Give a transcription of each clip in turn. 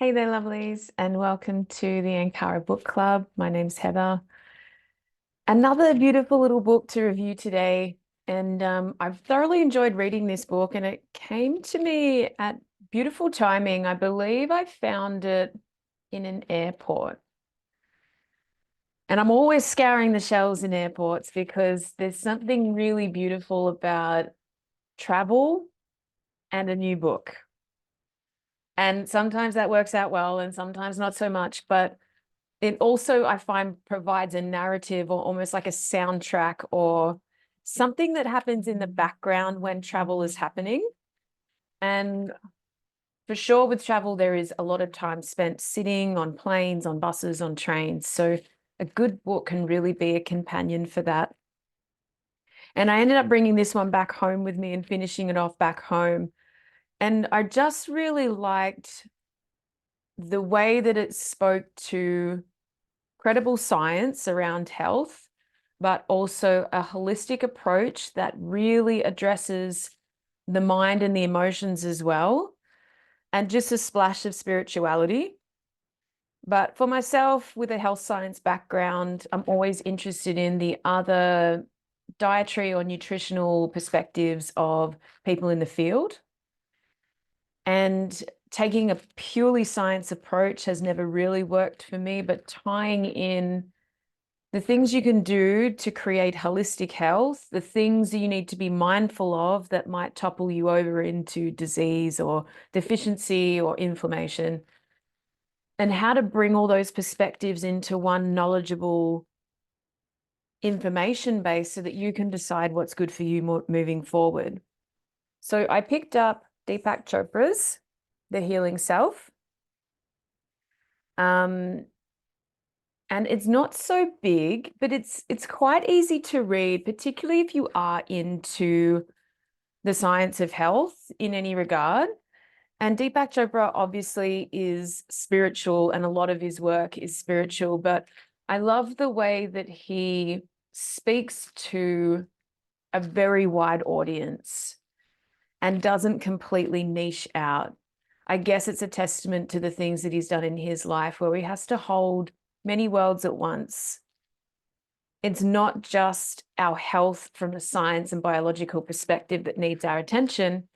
Hey there, lovelies, and welcome to the Ankara Book Club. My name's Heather. Another beautiful little book to review today, and I've thoroughly enjoyed reading this book, and it came to me at beautiful timing. I believe I found it in an airport, and I'm always scouring the shelves in airports because there's something really beautiful about travel and a new book. And sometimes that works out well, and sometimes not so much, but it also, I find, provides a narrative or almost like a soundtrack or something that happens in the background when travel is happening. And for sure, with travel, there is a lot of time spent sitting on planes, on buses, on trains. So a good book can really be a companion for that. And I ended up bringing this one back home with me and finishing it off back home. And I just really liked the way that it spoke to credible science around health, but also a holistic approach that really addresses the mind and the emotions as well, and just a splash of spirituality. But for myself, with a health science background, I'm always interested in the other dietary or nutritional perspectives of people in the field. And taking a purely science approach has never really worked for me, but tying in the things you can do to create holistic health, the things you need to be mindful of that might topple you over into disease or deficiency or inflammation, and how to bring all those perspectives into one knowledgeable information base so that you can decide what's good for you moving forward. So I picked up Deepak Chopra's The Healing Self. And it's not so big, but it's quite easy to read, particularly if you are into the science of health in any regard. And Deepak Chopra obviously is spiritual, and a lot of his work is spiritual, but I love the way that he speaks to a very wide audience and doesn't completely niche out. I guess it's a testament to the things that he's done in his life where he has to hold many worlds at once. It's not just our health from a science and biological perspective that needs our attention.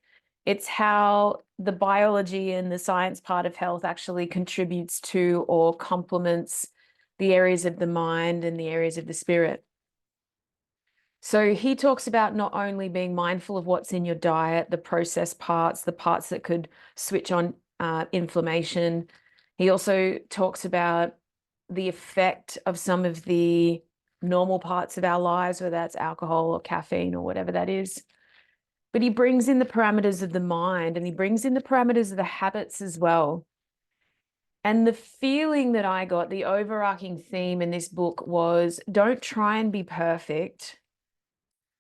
It's how the biology and the science part of health actually contributes to or complements the areas of the mind and the areas of the spirit. So he talks about not only being mindful of what's in your diet, the processed parts, the parts that could switch on inflammation. He also talks about the effect of some of the normal parts of our lives, whether that's alcohol or caffeine or whatever that is. But he brings in the parameters of the mind, and he brings in the parameters of the habits as well. And the feeling that I got, the overarching theme in this book was, don't try and be perfect.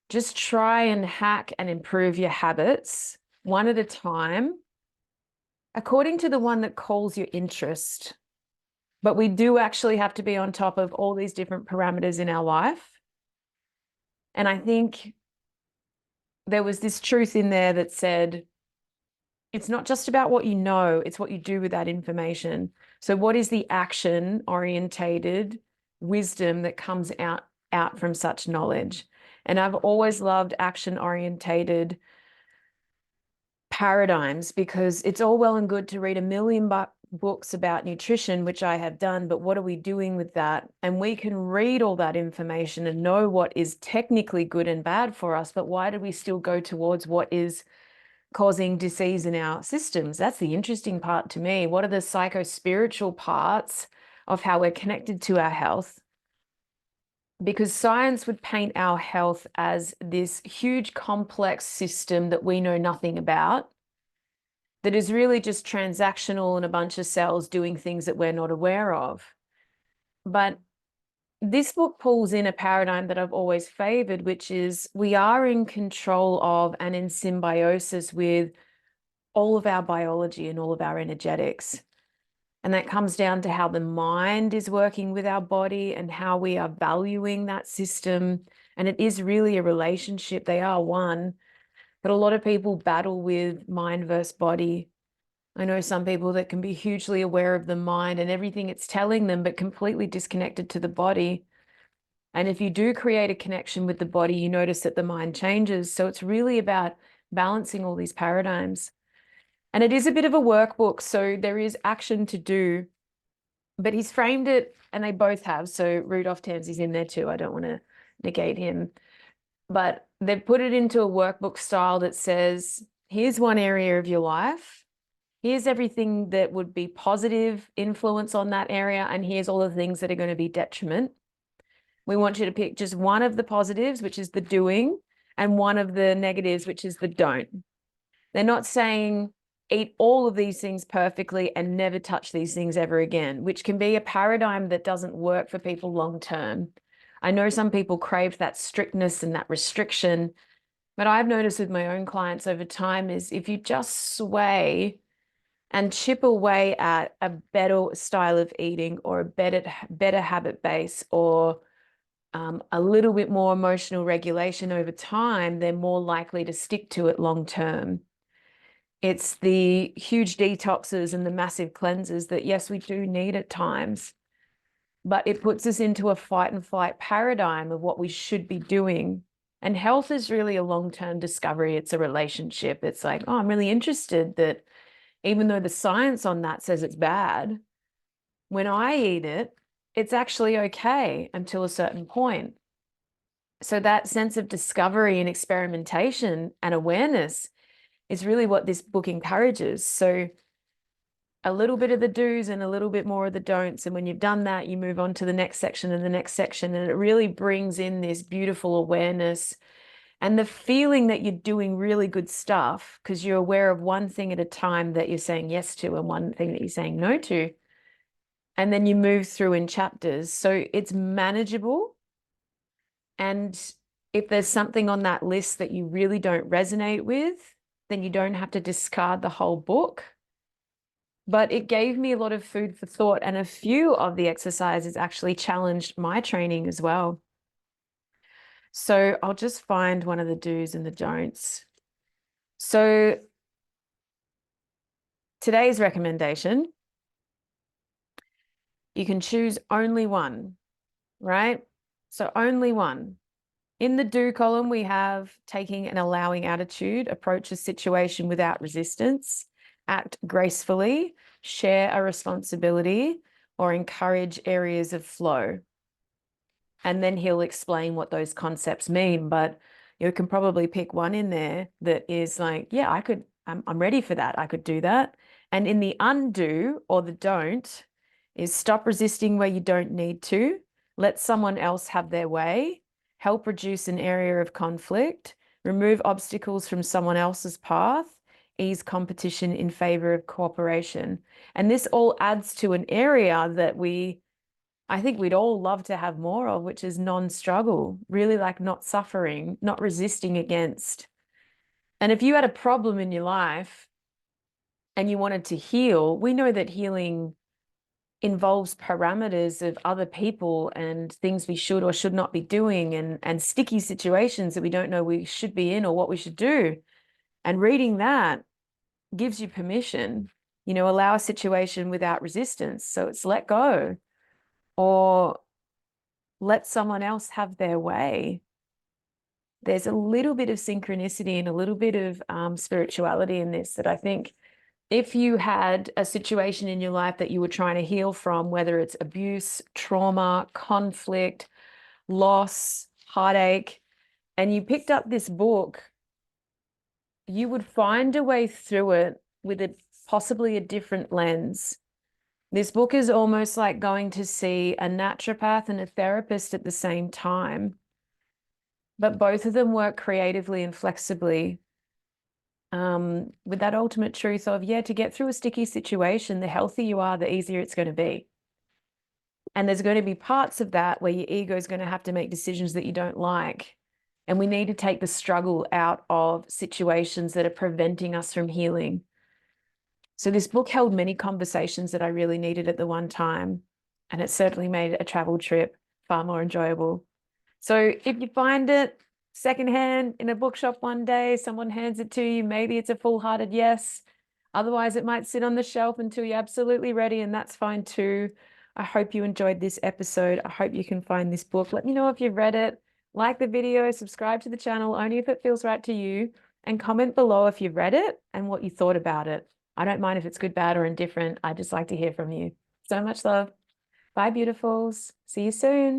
Just try and hack and improve your habits one at a time, according to the one that calls your interest. But we do actually have to be on top of all these different parameters in our life. And I think there was this truth in there that said, it's not just about what you know, it's what you do with that information. So what is the action orientated wisdom that comes out from such knowledge? And I've always loved action orientated paradigms, because it's all well and good to read a million books about nutrition, which I have done, but what are we doing with that? And we can read all that information and know what is technically good and bad for us, but why do we still go towards what is causing disease in our systems? That's the interesting part to me. What are the psycho-spiritual parts of how we're connected to our health? Because science would paint our health as this huge complex system that we know nothing about, that is really just transactional and a bunch of cells doing things that we're not aware of. But this book pulls in a paradigm that I've always favored, which is we are in control of and in symbiosis with all of our biology and all of our energetics. And that comes down to how the mind is working with our body and how we are valuing that system. And it is really a relationship. They are one. But a lot of people battle with mind versus body. I know some people that can be hugely aware of the mind and everything it's telling them, but completely disconnected to the body. And if you do create a connection with the body, you notice that the mind changes. So it's really about balancing all these paradigms. And it is a bit of a workbook, so there is action to do, but he's framed it, and they both have. So Rudolph Tanzi's in there too. I don't want to negate him, but they've put it into a workbook style that says, here's one area of your life. Here's everything that would be positive influence on that area. And here's all the things that are going to be detriment. We want you to pick just one of the positives, which is the doing, and one of the negatives, which is the don't. They're not saying eat all of these things perfectly and never touch these things ever again, which can be a paradigm that doesn't work for people long term. I know some people crave that strictness and that restriction, but I've noticed with my own clients over time is if you just sway and chip away at a better style of eating or a better habit base or a little bit more emotional regulation over time, they're more likely to stick to it long term. It's the huge detoxes and the massive cleanses that, yes, we do need at times, but it puts us into a fight and flight paradigm of what we should be doing. And health is really a long-term discovery. It's a relationship. It's like, oh, I'm really interested that even though the science on that says it's bad, when I eat it, it's actually okay until a certain point. So that sense of discovery and experimentation and awareness is really what this book encourages. So a little bit of the do's and a little bit more of the don'ts. And when you've done that, you move on to the next section and the next section. And it really brings in this beautiful awareness and the feeling that you're doing really good stuff because you're aware of one thing at a time that you're saying yes to and one thing that you're saying no to. And then you move through in chapters. So it's manageable. And if there's something on that list that you really don't resonate with, then you don't have to discard the whole book. But it gave me a lot of food for thought, and a few of the exercises actually challenged my training as well. So I'll just find one of the do's and the don'ts. So today's recommendation, you can choose only one, right? So only one. In the do column, we have taking an allowing attitude, approach a situation without resistance, act gracefully, share a responsibility, or encourage areas of flow. And then he'll explain what those concepts mean. But you can probably pick one in there that is like, yeah, I'm ready for that. I could do that. And in the undo or the don't is stop resisting where you don't need to, let someone else have their way, help reduce an area of conflict, remove obstacles from someone else's path, ease competition in favor of cooperation. And this all adds to an area that I think we'd all love to have more of, which is non-struggle, really like not suffering, not resisting against. And if you had a problem in your life and you wanted to heal, we know that healing involves parameters of other people and things we should or should not be doing and sticky situations that we don't know we should be in or what we should do. And reading that gives you permission, allow a situation without resistance. So it's let go or let someone else have their way. There's a little bit of synchronicity and a little bit of spirituality in this that I think if you had a situation in your life that you were trying to heal from, whether it's abuse, trauma, conflict, loss, heartache, and you picked up this book, you would find a way through it with possibly a different lens. This book is almost like going to see a naturopath and a therapist at the same time, but both of them work creatively and flexibly. With that ultimate truth of, yeah, to get through a sticky situation, the healthier you are, the easier it's going to be. And there's going to be parts of that where your ego is going to have to make decisions that you don't like. And we need to take the struggle out of situations that are preventing us from healing. So this book held many conversations that I really needed at the one time. And it certainly made a travel trip far more enjoyable. So if you find it secondhand in a bookshop one day, someone hands it to you, maybe it's a full-hearted yes. Otherwise, it might sit on the shelf until you're absolutely ready, and that's fine too. I hope you enjoyed this episode. I hope you can find this book. Let me know if you've read it. Like the video, subscribe to the channel only if it feels right to you, and comment below if you've read it and what you thought about it. I don't mind if it's good, bad, or indifferent. I just like to hear from you. So much love. Bye, beautifuls. See you soon.